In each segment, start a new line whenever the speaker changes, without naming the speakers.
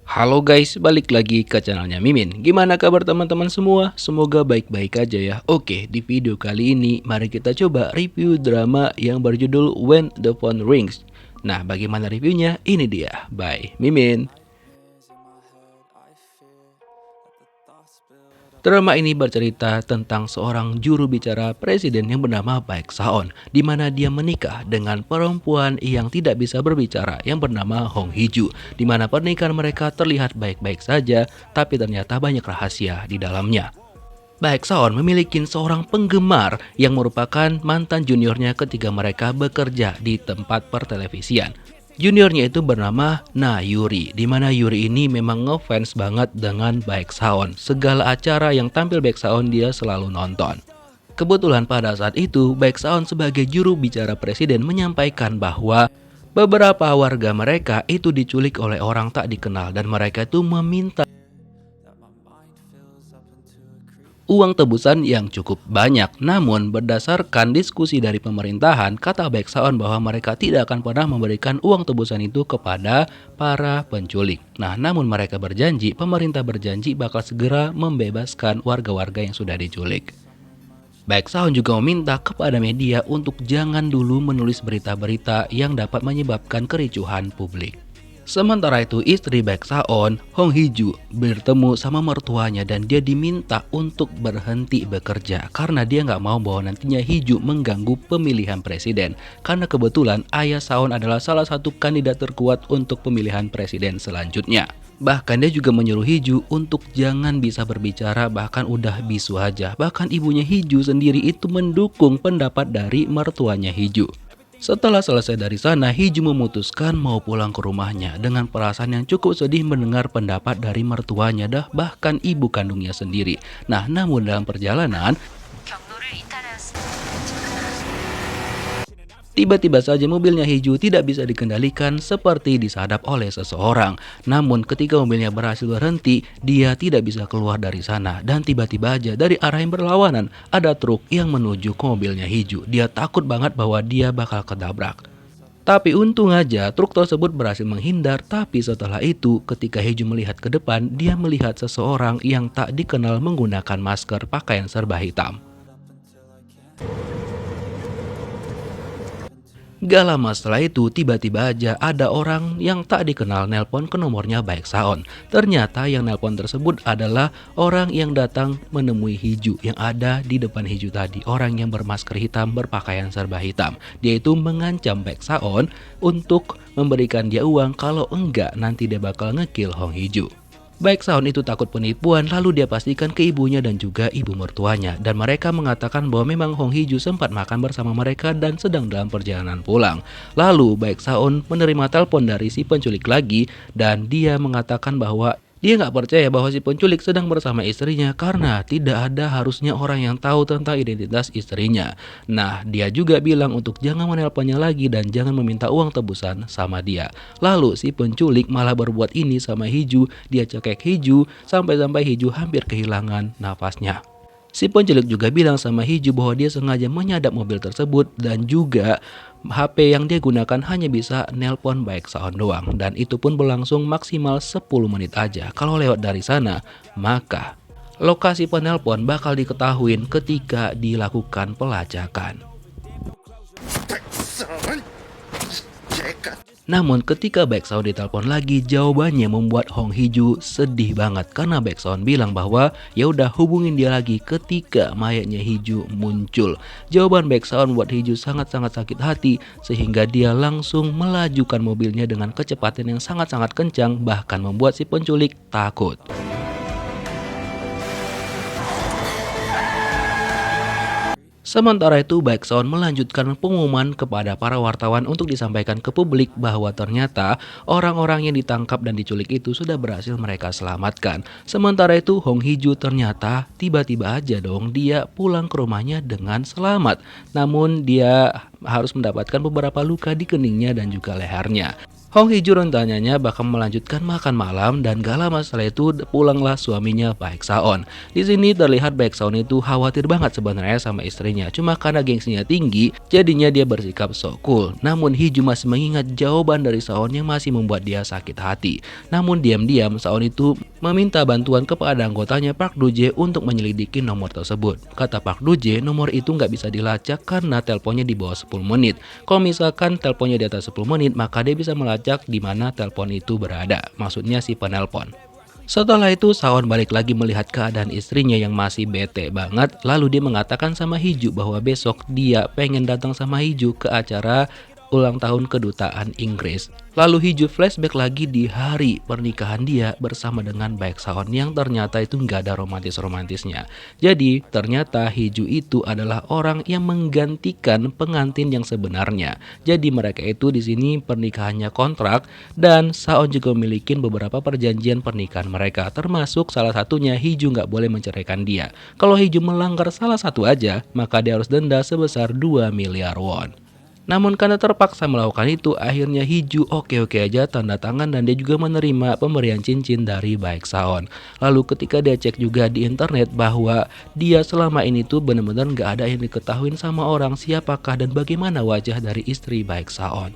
Halo guys, balik lagi ke channelnya Mimin. Gimana kabar teman-teman semua? Semoga baik-baik aja ya. Oke, di video kali ini mari kita coba review drama yang berjudul When the Phone Rings. Nah, bagaimana reviewnya? Ini dia, by Mimin. Drama ini bercerita tentang seorang juru bicara presiden yang bernama Baek Saon, di mana dia menikah dengan perempuan yang tidak bisa berbicara yang bernama Hong Hee-ju, di mana pernikahan mereka terlihat baik-baik saja, tapi ternyata banyak rahasia di dalamnya. Baek Saon memiliki seorang penggemar yang merupakan mantan juniornya ketika mereka bekerja di tempat pertelevisian. Juniornya itu bernama Na Yuri, di mana Yuri ini memang ngefans banget dengan Baek Saon. Segala acara yang tampil Baek Saon dia selalu nonton. Kebetulan pada saat itu Baek Saon sebagai juru bicara presiden menyampaikan bahwa beberapa warga mereka itu diculik oleh orang tak dikenal dan mereka itu meminta uang tebusan yang cukup banyak. Namun berdasarkan diskusi dari pemerintahan, kata Baek Saon bahwa mereka tidak akan pernah memberikan uang tebusan itu kepada para penculik. Nah, namun mereka berjanji, pemerintah berjanji bakal segera membebaskan warga-warga yang sudah diculik. Baek Saon juga meminta kepada media untuk jangan dulu menulis berita-berita yang dapat menyebabkan kericuhan publik. Sementara itu istri Baek Saon, Hong Hee-ju, bertemu sama mertuanya dan dia diminta untuk berhenti bekerja karena dia nggak mau bahwa nantinya Hee-ju mengganggu pemilihan presiden. Karena kebetulan ayah Saon adalah salah satu kandidat terkuat untuk pemilihan presiden selanjutnya. Bahkan dia juga menyuruh Hee-ju untuk jangan bisa berbicara, bahkan udah bisu aja. Bahkan ibunya Hee-ju sendiri itu mendukung pendapat dari mertuanya Hee-ju. Setelah selesai dari sana, Hee-ju memutuskan mau pulang ke rumahnya dengan perasaan yang cukup sedih mendengar pendapat dari mertuanya bahkan ibu kandungnya sendiri. Nah, namun dalam perjalanan, tiba-tiba saja mobilnya Hee-ju tidak bisa dikendalikan seperti disadap oleh seseorang. Namun ketika mobilnya berhasil berhenti, dia tidak bisa keluar dari sana. Dan tiba-tiba aja dari arah yang berlawanan ada truk yang menuju ke mobilnya Hee-ju. Dia takut banget bahwa dia bakal ketabrak. Tapi untung aja truk tersebut berhasil menghindar. Tapi setelah itu ketika Hee-ju melihat ke depan, dia melihat seseorang yang tak dikenal menggunakan masker pakaian serba hitam. Gak lama setelah itu, tiba-tiba aja ada orang yang tak dikenal nelpon ke nomornya Baek Saon. Ternyata yang nelpon tersebut adalah orang yang datang menemui Hee-ju yang ada di depan Hee-ju tadi. Orang yang bermasker hitam, berpakaian serba hitam. Dia itu mengancam Baek Saon untuk memberikan dia uang, kalau enggak nanti dia bakal ngekill Hong Hee-ju. Baek Saon itu takut penipuan, lalu dia pastikan ke ibunya dan juga ibu mertuanya. Dan mereka mengatakan bahwa memang Hong Hee-ju sempat makan bersama mereka dan sedang dalam perjalanan pulang. Lalu Baek Saon menerima telepon dari si penculik lagi dan dia mengatakan bahwa dia nggak percaya bahwa si penculik sedang bersama istrinya karena tidak ada harusnya orang yang tahu tentang identitas istrinya. Nah, dia juga bilang untuk jangan menelponnya lagi dan jangan meminta uang tebusan sama dia. Lalu si penculik malah berbuat ini sama Hee-ju, dia cekek Hee-ju sampai-sampai Hee-ju hampir kehilangan nafasnya. Si penculik juga bilang sama Hee-ju bahwa dia sengaja menyadap mobil tersebut dan juga HP yang dia gunakan hanya bisa nelpon Baek Saon doang. Dan itu pun berlangsung maksimal 10 menit aja. Kalau lewat dari sana, maka lokasi penelpon bakal diketahuin ketika dilakukan pelacakan. Namun ketika Baek Saon ditelepon lagi, jawabannya membuat Hong Hee-ju sedih banget karena Baek Saon bilang bahwa ya udah hubungin dia lagi ketika mayatnya Hee-ju muncul. Jawaban Baek Saon buat Hee-ju sangat-sangat sakit hati sehingga dia langsung melajukan mobilnya dengan kecepatan yang sangat-sangat kencang, bahkan membuat si penculik takut. Sementara itu Baek Saon melanjutkan pengumuman kepada para wartawan untuk disampaikan ke publik bahwa ternyata orang-orang yang ditangkap dan diculik itu sudah berhasil mereka selamatkan. Sementara itu Hong Hee-ju ternyata tiba-tiba aja dong dia pulang ke rumahnya dengan selamat. Namun dia harus mendapatkan beberapa luka di keningnya dan juga lehernya. Hong Hee-ju rencananya bakal melanjutkan makan malam dan gak lama setelah itu pulanglah suaminya Baek Saon. Di sini terlihat Baek Saon itu khawatir banget sebenarnya sama istrinya. Cuma karena gengsinya tinggi, jadinya dia bersikap so cool. Namun Hee-ju masih mengingat jawaban dari Saon yang masih membuat dia sakit hati. Namun diam-diam Saon itu meminta bantuan kepada anggotanya Park Do-jae untuk menyelidiki nomor tersebut. Kata Park Do-jae, nomor itu nggak bisa dilacak karena teleponnya di bawah 10 menit. Kalau misalkan teleponnya di atas 10 menit, maka dia bisa melacak di mana telepon itu berada. Maksudnya si penelpon. Setelah itu Saon balik lagi melihat keadaan istrinya yang masih bete banget. Lalu dia mengatakan sama Hee-ju bahwa besok dia pengen datang sama Hee-ju ke acara ulang tahun kedutaan Inggris. Lalu Hee-ju flashback lagi di hari pernikahan dia bersama dengan Baek Saon yang ternyata itu nggak ada romantis-romantisnya. Jadi ternyata Hee-ju itu adalah orang yang menggantikan pengantin yang sebenarnya. Jadi mereka itu di sini pernikahannya kontrak dan Saon juga memiliki beberapa perjanjian pernikahan mereka. Termasuk salah satunya Hee-ju nggak boleh menceraikan dia. Kalau Hee-ju melanggar salah satu aja, maka dia harus denda sebesar 2 miliar won. Namun karena terpaksa melakukan itu, akhirnya Hee-ju oke-oke aja tanda tangan dan dia juga menerima pemberian cincin dari Baek Saon. Lalu ketika dia cek juga di internet bahwa dia selama ini tuh benar-benar nggak ada yang diketahuin sama orang siapakah dan bagaimana wajah dari istri Baek Saon.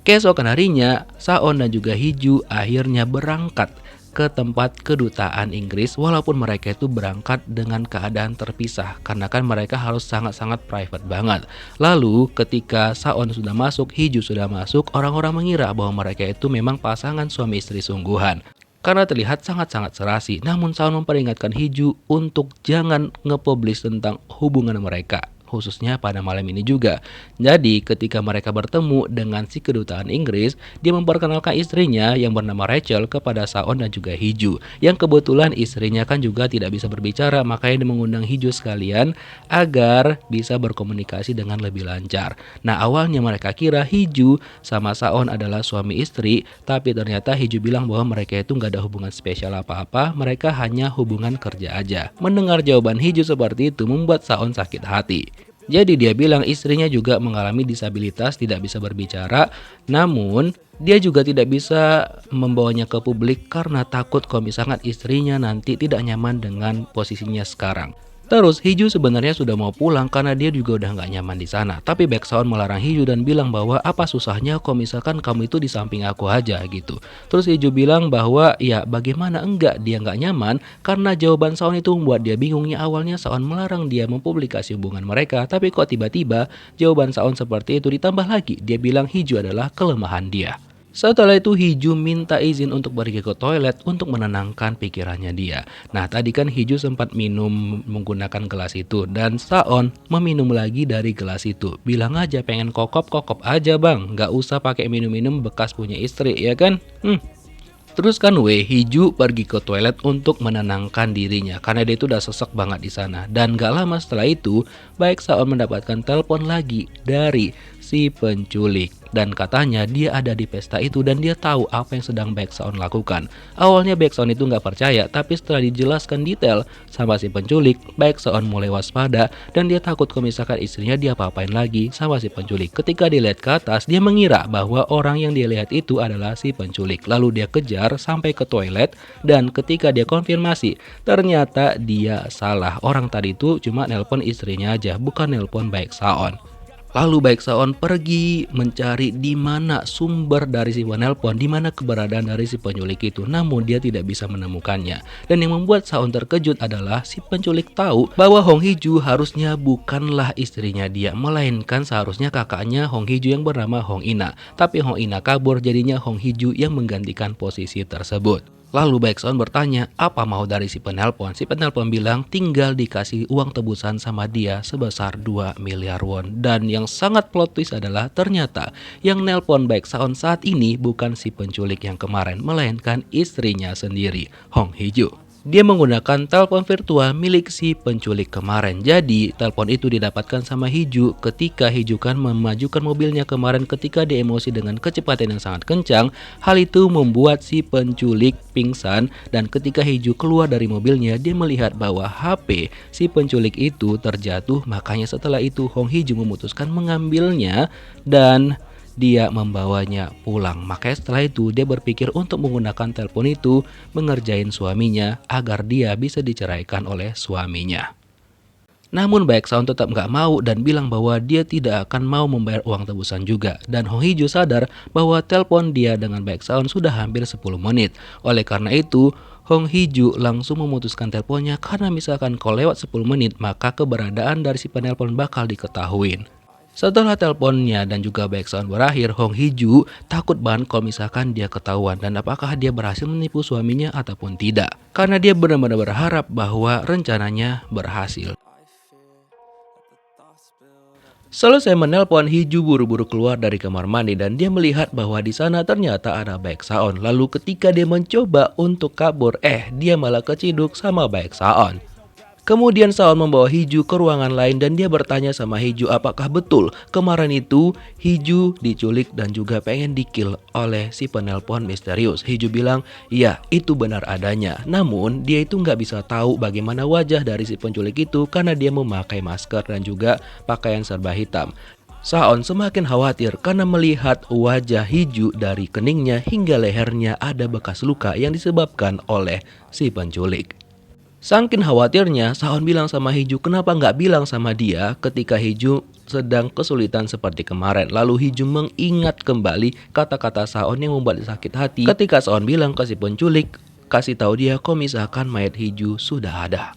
Keesokan harinya, Saon dan juga Hee-ju akhirnya berangkat ke tempat kedutaan Inggris walaupun mereka itu berangkat dengan keadaan terpisah karena kan mereka harus sangat-sangat private banget. Lalu ketika Saon sudah masuk, Hee-ju sudah masuk, orang-orang mengira bahwa mereka itu memang pasangan suami istri sungguhan karena terlihat sangat-sangat serasi. Namun Saon memperingatkan Hee-ju untuk jangan nge-publish tentang hubungan mereka, khususnya pada malam ini juga. Jadi ketika mereka bertemu dengan si kedutaan Inggris, dia memperkenalkan istrinya yang bernama Rachel kepada Saon dan juga Hee-ju. Yang kebetulan istrinya kan juga tidak bisa berbicara, makanya dia mengundang Hee-ju sekalian agar bisa berkomunikasi dengan lebih lancar. Nah awalnya mereka kira Hee-ju sama Saon adalah suami istri, tapi ternyata Hee-ju bilang bahwa mereka itu nggak ada hubungan spesial apa-apa, mereka hanya hubungan kerja aja. Mendengar jawaban Hee-ju seperti itu membuat Saon sakit hati. Jadi dia bilang istrinya juga mengalami disabilitas, tidak bisa berbicara, namun dia juga tidak bisa membawanya ke publik karena takut kalau misalkan istrinya nanti tidak nyaman dengan posisinya sekarang. Terus Hee-ju sebenarnya sudah mau pulang karena dia juga udah nggak nyaman di sana. Tapi Baek Saon melarang Hee-ju dan bilang bahwa apa susahnya kalau misalkan kamu itu di samping aku aja gitu. Terus Hee-ju bilang bahwa ya bagaimana enggak dia nggak nyaman karena jawaban Saon itu membuat dia bingungnya. Awalnya Saon melarang dia mempublikasi hubungan mereka, tapi kok tiba-tiba jawaban Saon seperti itu, ditambah lagi dia bilang Hee-ju adalah kelemahan dia. Setelah itu Hee-ju minta izin untuk pergi ke toilet untuk menenangkan pikirannya dia. Nah tadi kan Hee-ju sempat minum menggunakan gelas itu dan Saon meminum lagi dari gelas itu. Bilang aja pengen kokop aja bang, nggak usah pakai minum-minum bekas punya istri ya kan. Terus kan Hee-ju pergi ke toilet untuk menenangkan dirinya karena dia itu udah sesek banget di sana. Dan gak lama setelah itu, Baek Saon mendapatkan telepon lagi dari si penculik. Dan katanya dia ada di pesta itu dan dia tahu apa yang sedang Baek Saon lakukan. Awalnya Baek Saon itu nggak percaya, tapi setelah dijelaskan detail sama si penculik, Baek Saon mulai waspada dan dia takut kalau misalkan istrinya dia apa-apain lagi sama si penculik. Ketika dia lihat ke atas, dia mengira bahwa orang yang dia lihat itu adalah si penculik. Lalu dia kejar sampai ke toilet dan ketika dia konfirmasi, ternyata dia salah. Orang tadi itu cuma nelpon istrinya aja, bukan nelpon Baek Saon. Lalu Baek Saon pergi mencari di mana sumber dari si penelpon, di mana keberadaan dari si penculik itu. Namun dia tidak bisa menemukannya. Dan yang membuat Saon terkejut adalah si penculik tahu bahwa Hong Hee-ju harusnya bukanlah istrinya dia, melainkan seharusnya kakaknya Hong Hee-ju yang bernama Hong Ina. Tapi Hong Ina kabur, jadinya Hong Hee-ju yang menggantikan posisi tersebut. Lalu Baek Saon bertanya apa mau dari si penelpon. Si penelpon bilang tinggal dikasih uang tebusan sama dia sebesar 2 miliar won. Dan yang sangat plot twist adalah ternyata yang nelpon Baek Saon saat ini bukan si penculik yang kemarin, melainkan istrinya sendiri, Hong Hee-ju. Dia menggunakan telepon virtual milik si penculik kemarin. Jadi telepon itu didapatkan sama Hee-ju ketika Hee-ju kan memajukan mobilnya kemarin ketika dia emosi dengan kecepatan yang sangat kencang. Hal itu membuat si penculik pingsan dan ketika Hee-ju keluar dari mobilnya dia melihat bahwa HP si penculik itu terjatuh. Makanya setelah itu Hong Hee-ju memutuskan mengambilnya dan dia membawanya pulang. Makanya setelah itu dia berpikir untuk menggunakan telepon itu mengerjain suaminya agar dia bisa diceraikan oleh suaminya. Namun Baeksaon tetap nggak mau dan bilang bahwa dia tidak akan mau membayar uang tebusan juga. Dan Hong Hee-ju sadar bahwa telepon dia dengan Baeksaon sudah hampir 10 menit. Oleh karena itu, Hong Hee-ju langsung memutuskan teleponnya karena misalkan kalau lewat 10 menit maka keberadaan dari si penelpon bakal diketahuin. Setelah teleponnya dan juga Baeksaon berakhir, Hong Hee-ju takut banget kalau misalkan dia ketahuan dan apakah dia berhasil menipu suaminya ataupun tidak. Karena dia benar-benar berharap bahwa rencananya berhasil. Selesai menelpon, Hee-ju buru-buru keluar dari kamar mandi dan dia melihat bahwa di sana ternyata ada Baeksaon. Lalu ketika dia mencoba untuk kabur, dia malah keciduk sama Baeksaon. Kemudian Saon membawa Hee-ju ke ruangan lain dan dia bertanya sama Hee-ju apakah betul kemarin itu Hee-ju diculik dan juga pengen di-kill oleh si penelpon misterius. Hee-ju bilang, iya itu benar adanya. Namun dia itu nggak bisa tahu bagaimana wajah dari si penculik itu karena dia memakai masker dan juga pakaian serba hitam. Saon semakin khawatir karena melihat wajah Hee-ju dari keningnya hingga lehernya ada bekas luka yang disebabkan oleh si penculik. Saking khawatirnya, Saon bilang sama Hee-ju kenapa nggak bilang sama dia ketika Hee-ju sedang kesulitan seperti kemarin. Lalu Hee-ju mengingat kembali kata-kata Saon yang membuat sakit hati ketika Saon bilang ke si penculik, kasih tahu dia kalau misalkan mayat Hee-ju sudah ada.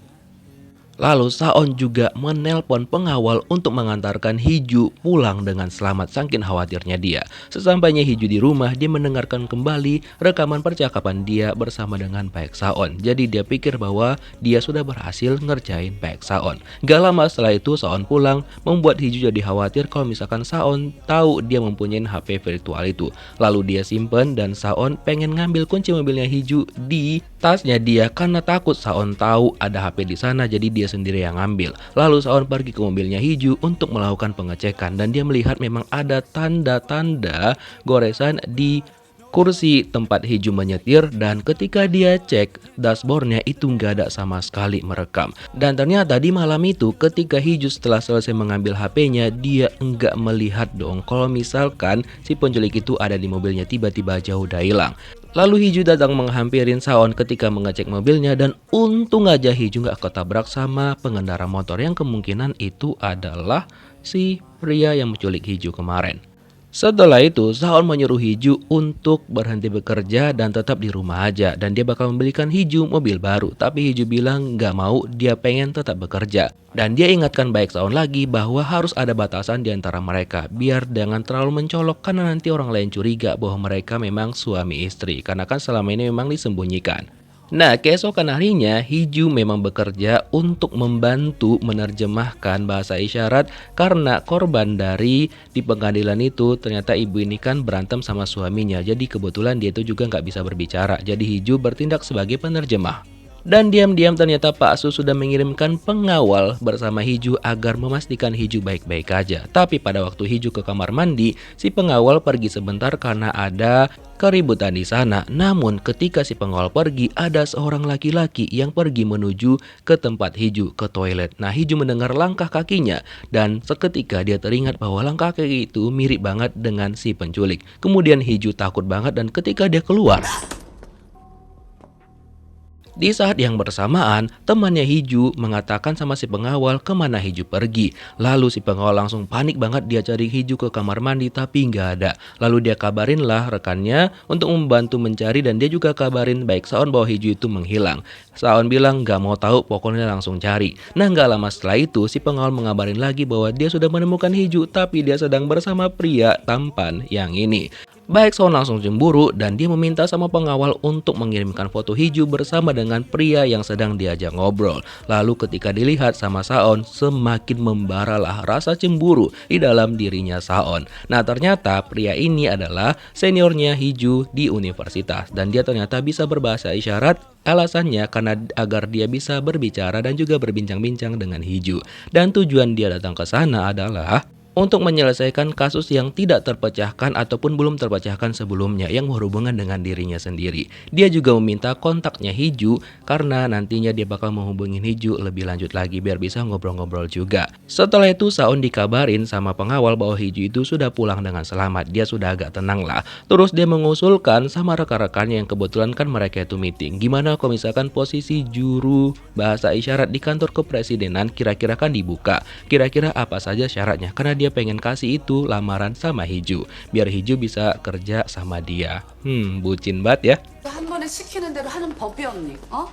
Lalu Saon juga menelpon pengawal untuk mengantarkan Hee-ju pulang dengan selamat saking khawatirnya dia. Sesampainya Hee-ju di rumah, dia mendengarkan kembali rekaman percakapan dia bersama dengan Baeksaon. Jadi dia pikir bahwa dia sudah berhasil ngerjain Baeksaon. Gak lama setelah itu Saon pulang, membuat Hee-ju jadi khawatir kalau misalkan Saon tahu dia mempunyai HP virtual itu. Lalu dia simpen dan Saon pengen ngambil kunci mobilnya Hee-ju di tasnya dia karena takut Saon tahu ada HP di sana, jadi dia sendiri yang ngambil. Lalu Saon pergi ke mobilnya Hee-ju untuk melakukan pengecekan dan dia melihat memang ada tanda-tanda goresan di kursi tempat Hee-ju menyetir dan ketika dia cek dashboardnya itu nggak ada sama sekali merekam. Dan ternyata di malam itu ketika Hee-ju setelah selesai mengambil HP-nya dia nggak melihat dong kalau misalkan si penculik itu ada di mobilnya, tiba-tiba aja udah hilang. Lalu Hee-ju datang menghampirin Saon ketika mengecek mobilnya dan untung aja Hee-ju nggak ketabrak sama pengendara motor yang kemungkinan itu adalah si pria yang menculik Hee-ju kemarin. Setelah itu, Saon menyuruh Hee-ju untuk berhenti bekerja dan tetap di rumah aja. Dan dia bakal membelikan Hee-ju mobil baru. Tapi Hee-ju bilang nggak mau, dia pengen tetap bekerja. Dan dia ingatkan Baeksaon lagi bahwa harus ada batasan di antara mereka. Biar jangan terlalu mencolok karena nanti orang lain curiga bahwa mereka memang suami istri. Karena kan selama ini memang disembunyikan. Nah, keesokan harinya Hee-ju memang bekerja untuk membantu menerjemahkan bahasa isyarat karena korban dari di pengadilan itu ternyata ibu ini kan berantem sama suaminya. Jadi kebetulan dia itu juga nggak bisa berbicara. Jadi Hee-ju bertindak sebagai penerjemah. Dan diam-diam ternyata Pak Su sudah mengirimkan pengawal bersama Hee-ju agar memastikan Hee-ju baik-baik aja. Tapi pada waktu Hee-ju ke kamar mandi, si pengawal pergi sebentar karena ada keributan di sana. Namun ketika si pengawal pergi, ada seorang laki-laki yang pergi menuju ke tempat Hee-ju, ke toilet. Nah, Hee-ju mendengar langkah kakinya dan seketika dia teringat bahwa langkah kaki itu mirip banget dengan si penculik. Kemudian Hee-ju takut banget dan ketika dia keluar, di saat yang bersamaan, temannya Hee-ju mengatakan sama si pengawal kemana Hee-ju pergi. Lalu si pengawal langsung panik banget, dia cari Hee-ju ke kamar mandi tapi nggak ada. Lalu dia kabarin lah rekannya untuk membantu mencari dan dia juga kabarin Baeksaon bahwa Hee-ju itu menghilang. Saon bilang nggak mau tahu, pokoknya langsung cari. Nah, nggak lama setelah itu si pengawal mengabarin lagi bahwa dia sudah menemukan Hee-ju tapi dia sedang bersama pria tampan yang ini. Baeksaon langsung cemburu dan dia meminta sama pengawal untuk mengirimkan foto Hee-ju bersama dengan pria yang sedang diajak ngobrol. Lalu ketika dilihat sama Saon, semakin membaralah rasa cemburu di dalam dirinya Saon. Nah, ternyata pria ini adalah seniornya Hee-ju di universitas dan dia ternyata bisa berbahasa isyarat. Alasannya karena agar dia bisa berbicara dan juga berbincang-bincang dengan Hee-ju. Dan tujuan dia datang ke sana adalah untuk menyelesaikan kasus yang tidak terpecahkan ataupun belum terpecahkan sebelumnya yang berhubungan dengan dirinya sendiri. Dia juga meminta kontaknya Hiju karena nantinya dia bakal menghubungin Hiju lebih lanjut lagi biar bisa ngobrol-ngobrol juga. Setelah itu Saon dikabarin sama pengawal bahwa Hiju itu sudah pulang dengan selamat. Dia sudah agak tenang lah. Terus dia mengusulkan sama rekan-rekannya yang kebetulan kan mereka itu meeting. Gimana kalau misalkan posisi juru bahasa isyarat di kantor kepresidenan kira-kira kan dibuka. Kira-kira apa saja syaratnya? Karena dia pengen kasih itu lamaran sama Hiju biar Hiju bisa kerja sama dia. Bucin banget ya.
한 번에 시키는 대로 하는 법이 없니? 어?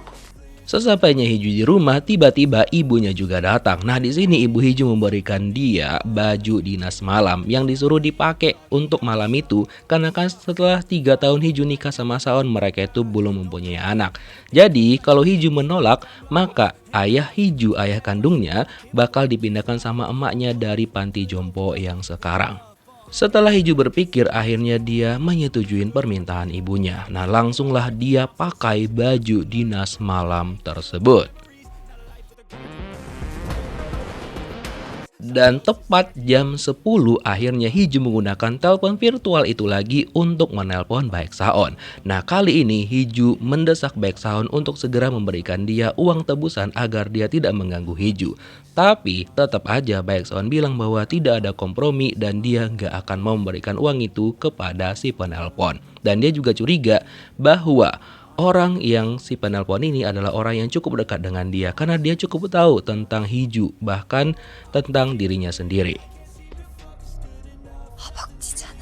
Sesampainya Hiju di rumah, tiba-tiba ibunya juga datang. Nah, di sini ibu Hiju memberikan dia baju dinas malam yang disuruh dipakai untuk malam itu karena kan setelah 3 tahun Hiju nikah sama Saon, mereka itu belum mempunyai anak. Jadi, kalau Hiju menolak, maka ayah Hiju, ayah kandungnya, bakal dipindahkan sama emaknya dari panti jompo yang sekarang. Setelah Hiju berpikir, akhirnya dia menyetujui permintaan ibunya. Nah, langsunglah dia pakai baju dinas malam tersebut. Dan tepat jam 10 akhirnya Hiju menggunakan telepon virtual itu lagi untuk menelpon Baek Saon. Nah, kali ini Hiju mendesak Baek Saon untuk segera memberikan dia uang tebusan agar dia tidak mengganggu Hiju. Tapi tetap aja Baek Saon bilang bahwa tidak ada kompromi dan dia nggak akan mau memberikan uang itu kepada si penelpon. Dan dia juga curiga bahwa orang yang si penelpon ini adalah orang yang cukup dekat dengan dia karena dia cukup tahu tentang Hiju, bahkan tentang dirinya sendiri.
허벅지잖아.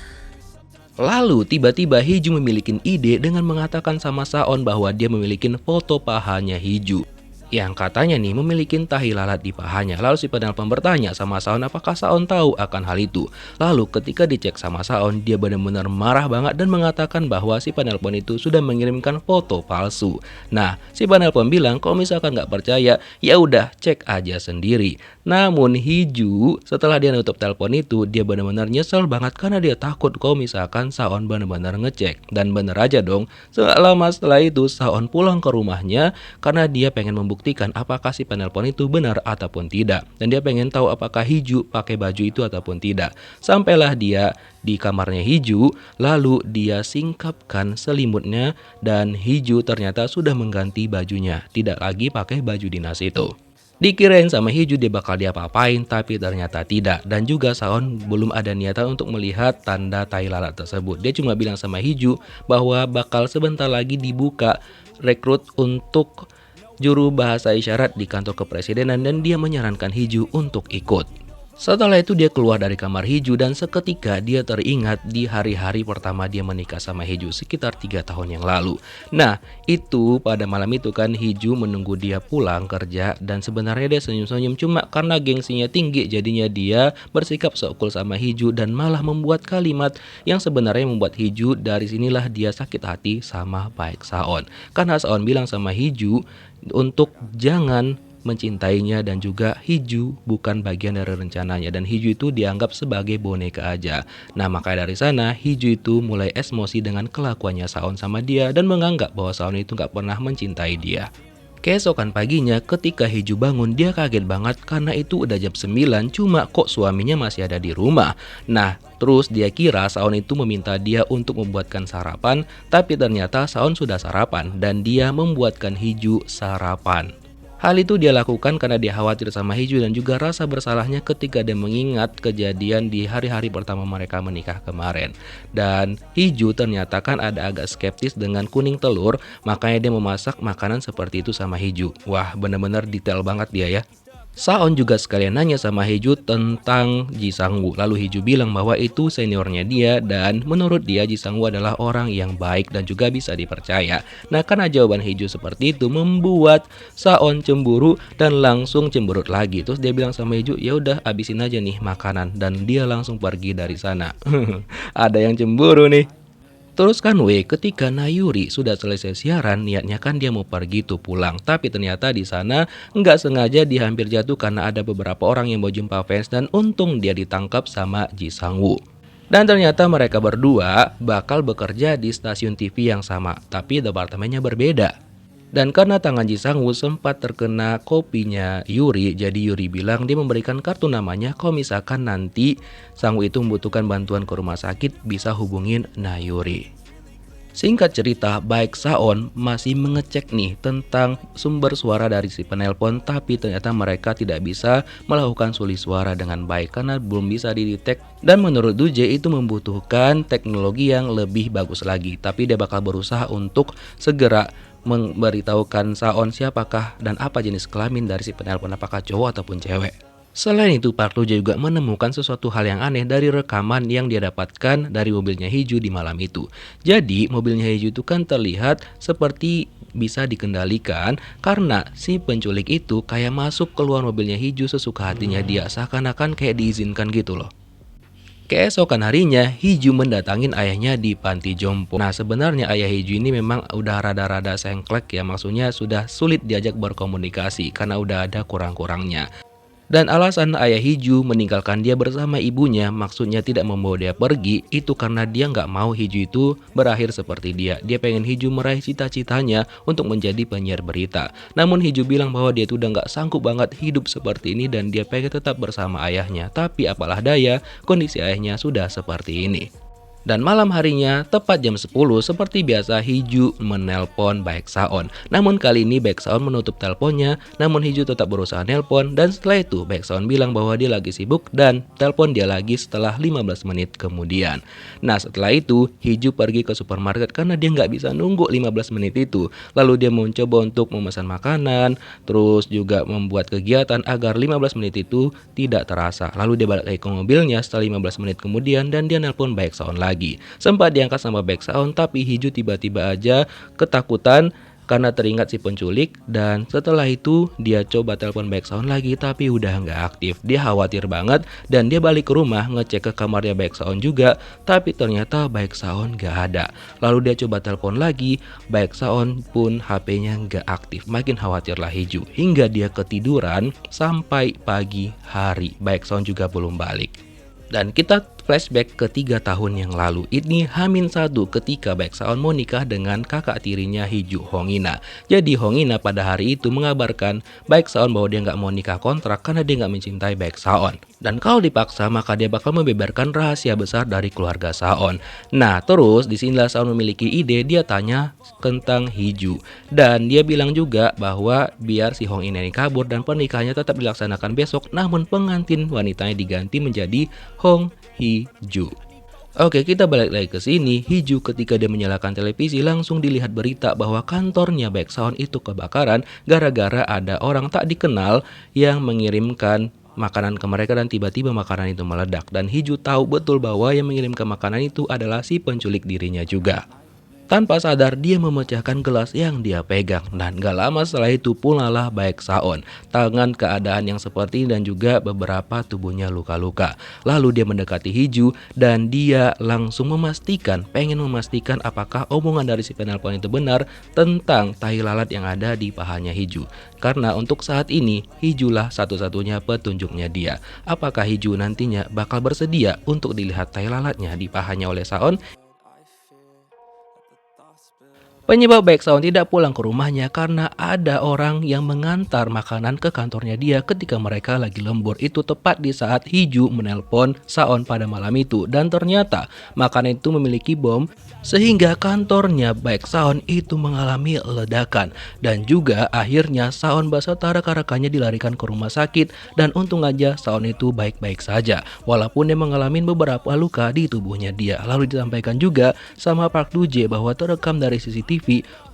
Lalu tiba-tiba Hiju memiliki ide dengan mengatakan sama Saon bahwa dia memiliki foto pahanya Hiju yang katanya nih memiliki tahi lalat di pahanya. Lalu si penelpon bertanya sama Saon apakah Saon tahu akan hal itu. Lalu ketika dicek sama Saon, dia benar-benar marah banget dan mengatakan bahwa si penelpon itu sudah mengirimkan foto palsu. Nah, si penelpon bilang kalau misalkan nggak percaya, ya udah cek aja sendiri. Namun Hiju setelah dia nutup telepon itu, dia benar-benar nyesel banget karena dia takut kalau misalkan Saon benar-benar ngecek. Dan bener aja dong, selama setelah itu Saon pulang ke rumahnya karena dia pengen membuktikan apakah si penelpon itu benar ataupun tidak. Dan dia pengen tahu apakah Hiju pakai baju itu ataupun tidak. Sampailah dia di kamarnya Hiju, lalu dia singkapkan selimutnya dan Hiju ternyata sudah mengganti bajunya. Tidak lagi pakai baju dinas itu. Dikirain sama Hiju dia bakal diapa-apain, tapi ternyata tidak. Dan juga Saon belum ada niatan untuk melihat tanda tai lalat tersebut. Dia cuma bilang sama Hiju bahwa bakal sebentar lagi dibuka rekrut untuk juru bahasa isyarat di kantor kepresidenan dan dia menyarankan Hiju untuk ikut. Setelah itu dia keluar dari kamar Hiju dan seketika dia teringat di hari-hari pertama dia menikah sama Hiju sekitar 3 tahun yang lalu. Nah, itu pada malam itu kan Hiju menunggu dia pulang kerja dan sebenarnya dia senyum-senyum cuma karena gengsinya tinggi jadinya dia bersikap sok cool sama Hiju dan malah membuat kalimat yang sebenarnya membuat Hiju dari sinilah dia sakit hati sama Baek Saon. Karena Saon bilang sama Hiju untuk jangan mencintainya dan juga Hiju bukan bagian dari rencananya dan Hiju itu dianggap sebagai boneka aja. Nah, makanya dari sana Hiju itu mulai emosi dengan kelakuannya Saon sama dia dan menganggap bahwa Saon itu gak pernah mencintai dia. Keesokan paginya ketika Hiju bangun dia kaget banget karena itu udah jam 9 cuma kok suaminya masih ada di rumah. Nah, terus dia kira Saon itu meminta dia untuk membuatkan sarapan, tapi ternyata Saon sudah sarapan dan dia membuatkan Hiju sarapan. Hal itu dia lakukan karena dia khawatir sama Hiju dan juga rasa bersalahnya ketika dia mengingat kejadian di hari-hari pertama mereka menikah kemarin. Dan Hiju ternyata kan ada agak skeptis dengan kuning telur, makanya dia memasak makanan seperti itu sama Hiju. Wah, bener-bener detail banget dia ya. Saon juga sekalian nanya sama Hiju tentang Ji Sang-woo. Lalu Hiju bilang bahwa itu seniornya dia dan menurut dia Ji Sang-woo adalah orang yang baik dan juga bisa dipercaya. Nah, karena jawaban Hiju seperti itu membuat Saon cemburu dan langsung cemberut lagi. Terus dia bilang sama Hiju, "Ya udah, habisin aja nih makanan." Dan dia langsung pergi dari sana. Ada yang cemburu nih. Terus kan ketika Nayuri sudah selesai siaran, niatnya kan dia mau pergi tuh pulang. Tapi ternyata di sana nggak sengaja dia hampir jatuh karena ada beberapa orang yang mau jumpa fans dan untung dia ditangkap sama Ji Sang-woo. Dan ternyata mereka berdua bakal bekerja di stasiun TV yang sama, tapi departemennya berbeda. Dan karena tangan Ji Sang-woo sempat terkena kopinya Yuri, jadi Yuri bilang dia memberikan kartu namanya kalau misalkan nanti Sang-woo itu membutuhkan bantuan ke rumah sakit bisa hubungin Yuri. Singkat cerita, Baek Saon masih mengecek nih tentang sumber suara dari si penelpon, tapi ternyata mereka tidak bisa melakukan suli suara dengan baik karena belum bisa didetek. Dan menurut Duje itu membutuhkan teknologi yang lebih bagus lagi, tapi dia bakal berusaha untuk segera memberitahukan Saon siapakah dan apa jenis kelamin dari si penelpon, apakah cowok ataupun cewek. Selain itu, Park Doo-jae juga menemukan sesuatu hal yang aneh dari rekaman yang dia dapatkan dari mobilnya Hiju di malam itu. Jadi, mobilnya Hiju itu kan terlihat seperti bisa dikendalikan karena si penculik itu kayak masuk keluar mobilnya Hiju sesuka hatinya dia, seakan-akan kayak diizinkan gitu loh. Keesokan harinya, Hiju mendatangin ayahnya di panti jompo. Nah, sebenarnya ayah Hiju ini memang udah rada-rada sengklek ya, maksudnya sudah sulit diajak berkomunikasi karena udah ada kurang-kurangnya. Dan alasan ayah Hiju meninggalkan dia bersama ibunya, maksudnya tidak membawa dia pergi, itu karena dia nggak mau Hiju itu berakhir seperti dia. Dia pengen Hiju meraih cita-citanya untuk menjadi penyiar berita. Namun Hiju bilang bahwa dia itu udah nggak sanggup banget hidup seperti ini dan dia pengen tetap bersama ayahnya. Tapi apalah daya, kondisi ayahnya sudah seperti ini. Dan malam harinya, tepat jam 10, seperti biasa Hiju menelpon Baek Saon. Namun kali ini Baek Saon menutup teleponnya, namun Hiju tetap berusaha nelpon. Dan setelah itu Baek Saon bilang bahwa dia lagi sibuk dan telepon dia lagi setelah 15 menit kemudian. Nah, setelah itu Hiju pergi ke supermarket karena dia nggak bisa nunggu 15 menit itu. Lalu dia mencoba untuk memesan makanan, terus juga membuat kegiatan agar 15 menit itu tidak terasa. Lalu dia balik lagi ke mobilnya setelah 15 menit kemudian dan dia nelpon Baek Saon lagi. Sempat diangkat sama Baek Saon, tapi Hiju tiba-tiba aja ketakutan karena teringat si penculik. Dan setelah itu dia coba telepon Baek Saon lagi, tapi udah nggak aktif. Dia khawatir banget dan dia balik ke rumah ngecek ke kamarnya Baek Saon juga, tapi ternyata Baek Saon nggak ada. Lalu dia coba telepon lagi, Baek Saon pun HP-nya nggak aktif. Makin khawatirlah Hiju hingga dia ketiduran sampai pagi hari. Baek Saon juga belum balik. Dan kita flashback ke 3 tahun yang lalu. Ini H-1 ketika Baek Saon mau nikah dengan kakak tirinya Hiju, Hongina. Jadi Hongina pada hari itu mengabarkan Baek Saon bahwa dia nggak mau nikah kontrak karena dia nggak mencintai Baek Saon. Dan kalau dipaksa maka dia bakal membeberkan rahasia besar dari keluarga Saon. Nah, terus disinilah Saon memiliki ide, dia tanya tentang Hiju. Dan dia bilang juga bahwa biar si Hongina ini kabur dan pernikahannya tetap dilaksanakan besok, namun pengantin wanitanya diganti menjadi Hong Hiju. Oke, kita balik lagi ke sini. Hiju ketika dia menyalakan televisi langsung dilihat berita bahwa kantornya Baek Saon itu kebakaran gara-gara ada orang tak dikenal yang mengirimkan makanan ke mereka dan tiba-tiba makanan itu meledak. Dan Hiju tahu betul bahwa yang mengirimkan makanan itu adalah si penculik dirinya juga. Tanpa sadar dia memecahkan gelas yang dia pegang. Dan gak lama setelah itu pulalah Baek Saon. Tangan keadaan yang seperti ini dan juga beberapa tubuhnya luka-luka. Lalu dia mendekati Hiju dan dia langsung pengen memastikan apakah omongan dari si penelpon itu benar tentang tai lalat yang ada di pahanya Hiju. Karena untuk saat ini Hijulah satu-satunya petunjuknya dia. Apakah Hiju nantinya bakal bersedia untuk dilihat tai lalatnya di pahanya oleh Saon? Penyebab Baek Saon tidak pulang ke rumahnya karena ada orang yang mengantar makanan ke kantornya dia ketika mereka lagi lembur. Itu tepat di saat Hiju menelpon Saon pada malam itu. Dan ternyata makanan itu memiliki bom sehingga kantornya Baek Saon itu mengalami ledakan. Dan juga akhirnya Saon beserta rekan-rekannya dilarikan ke rumah sakit. Dan untung aja Saon itu baik-baik saja walaupun dia mengalami beberapa luka di tubuhnya dia. Lalu disampaikan juga sama Park Doo-jae bahwa terekam dari CCTV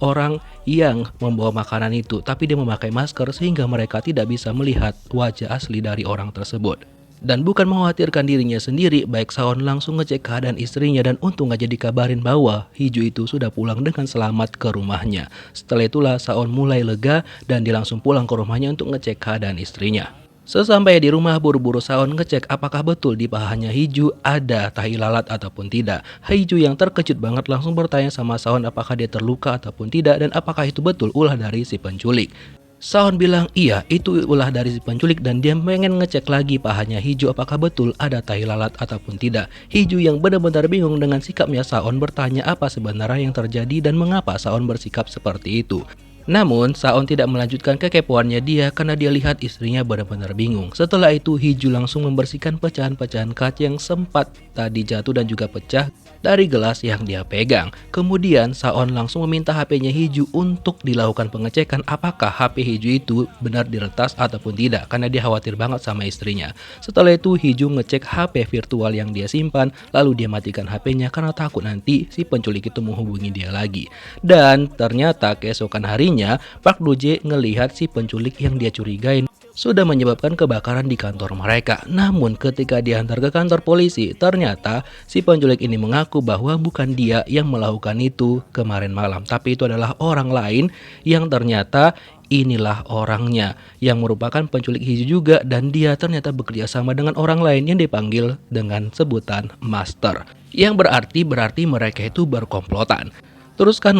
orang yang membawa makanan itu, tapi dia memakai masker sehingga mereka tidak bisa melihat wajah asli dari orang tersebut. Dan bukan mengkhawatirkan dirinya sendiri, Baek Saon langsung ngecek keadaan istrinya dan untung aja dikabarin bahwa Hiju itu sudah pulang dengan selamat ke rumahnya. Setelah itulah Saon mulai lega dan dia langsung pulang ke rumahnya untuk ngecek keadaan istrinya. Sesampai di rumah buru-buru Saon ngecek apakah betul di pahanya Hiju ada tai lalat ataupun tidak. Hiju yang terkejut banget langsung bertanya sama Saon apakah dia terluka ataupun tidak dan apakah itu betul ulah dari si penculik. Saon bilang iya itu ulah dari si penculik dan dia pengen ngecek lagi pahanya Hiju apakah betul ada tai lalat ataupun tidak. Hiju yang benar-benar bingung dengan sikapnya Saon bertanya apa sebenarnya yang terjadi dan mengapa Saon bersikap seperti itu. Namun, Saon tidak melanjutkan kekepoannya dia karena dia lihat istrinya benar-benar bingung. Setelah itu, Hiju langsung membersihkan pecahan-pecahan kaca yang sempat tadi jatuh dan juga pecah dari gelas yang dia pegang. Kemudian, Saon langsung meminta HP-nya Hiju untuk dilakukan pengecekan apakah HP Hiju itu benar diretas ataupun tidak, karena dia khawatir banget sama istrinya. Setelah itu, Hiju ngecek HP virtual yang dia simpan, lalu dia matikan HP-nya karena takut nanti si penculik itu menghubungi dia lagi. Dan ternyata keesokan harinya, Park Do-jae ngelihat si penculik yang dia curigain sudah menyebabkan kebakaran di kantor mereka. Namun ketika diantar ke kantor polisi, ternyata si penculik ini mengaku bahwa bukan dia yang melakukan itu kemarin malam, tapi itu adalah orang lain yang ternyata inilah orangnya yang merupakan penculik Hiju juga, dan dia ternyata bekerja sama dengan orang lain yang dipanggil dengan sebutan Master. Yang berarti mereka itu berkomplotan. Teruskan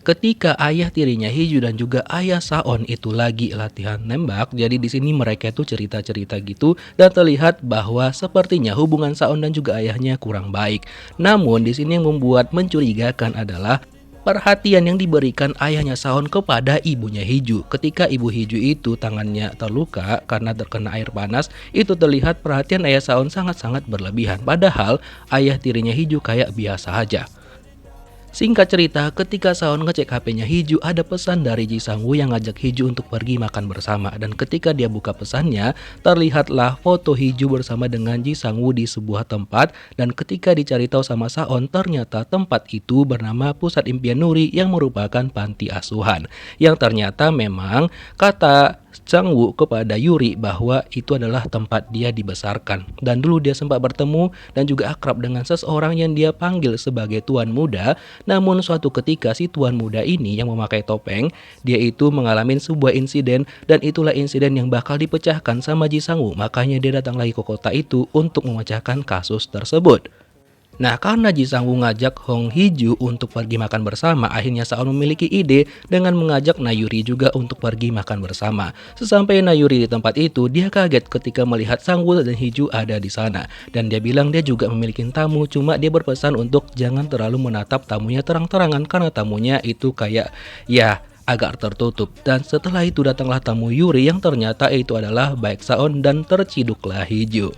ketika ayah tirinya Hiju dan juga ayah Saon itu lagi latihan nembak. Jadi di sini mereka itu cerita-cerita gitu dan terlihat bahwa sepertinya hubungan Saon dan juga ayahnya kurang baik. Namun di sini yang membuat mencurigakan adalah perhatian yang diberikan ayahnya Saon kepada ibunya Hiju. Ketika ibu Hiju itu tangannya terluka karena terkena air panas, itu terlihat perhatian ayah Saon sangat-sangat berlebihan. Padahal ayah tirinya Hiju kayak biasa aja. Singkat cerita, ketika Saon ngecek HP-nya Hiju, ada pesan dari Ji Sang-woo yang ngajak Hiju untuk pergi makan bersama. Dan ketika dia buka pesannya, terlihatlah foto Hiju bersama dengan Ji Sang-woo di sebuah tempat. Dan ketika dicari tahu sama Saon, ternyata tempat itu bernama Pusat Impian Nuri yang merupakan panti asuhan. Yang ternyata memang kata Sang-woo kepada Yuri bahwa itu adalah tempat dia dibesarkan. Dan dulu dia sempat bertemu dan juga akrab dengan seseorang yang dia panggil sebagai Tuan Muda. Namun suatu ketika si Tuan Muda ini yang memakai topeng, dia itu mengalami sebuah insiden, dan itulah insiden yang bakal dipecahkan sama Ji Sang-woo. Makanya dia datang lagi ke kota itu untuk memecahkan kasus tersebut. Nah, karena Ji Sang-woo ngajak Hong Hiju untuk pergi makan bersama, akhirnya Saon memiliki ide dengan mengajak Nayuri juga untuk pergi makan bersama. Sesampai Nayuri di tempat itu, dia kaget ketika melihat Sang-woo dan Hiju ada di sana. Dan dia bilang dia juga memiliki tamu, cuma dia berpesan untuk jangan terlalu menatap tamunya terang-terangan karena tamunya itu kayak agak tertutup. Dan setelah itu datanglah tamu Yuri yang ternyata itu adalah Baek Saon dan terciduklah Hiju.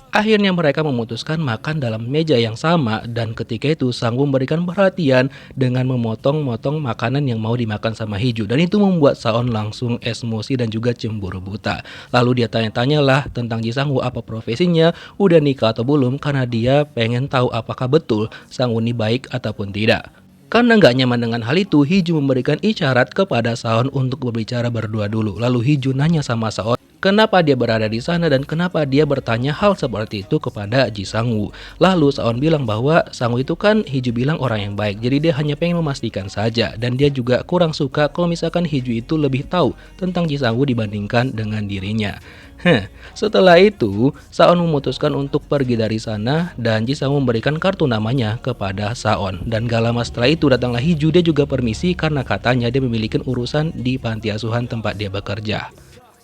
Akhirnya mereka memutuskan makan dalam meja yang sama, dan ketika itu Sang-woo memberikan perhatian dengan memotong-motong makanan yang mau dimakan sama Hiju, dan itu membuat Saon langsung emosi dan juga cemburu buta. Lalu dia tanya-tanyalah tentang Ji Sang-woo apa profesinya, udah nikah atau belum, karena dia pengen tahu apakah betul Sang-woo ini baik ataupun tidak. Karena nggak nyaman dengan hal itu, Hiju memberikan isyarat kepada Saon untuk berbicara berdua dulu. Lalu Hiju nanya sama Saon kenapa dia berada di sana dan kenapa dia bertanya hal seperti itu kepada Ji Sang-woo. Lalu Saon bilang bahwa Sang-woo itu kan Hiju bilang orang yang baik, jadi dia hanya pengen memastikan saja. Dan dia juga kurang suka kalau misalkan Hiju itu lebih tahu tentang Ji Sang-woo dibandingkan dengan dirinya. Setelah itu, Saon memutuskan untuk pergi dari sana dan Ji Sang-woo memberikan kartu namanya kepada Saon. Dan gak lama setelah itu datanglah Hiju, dia juga permisi karena katanya dia memiliki urusan di panti asuhan tempat dia bekerja.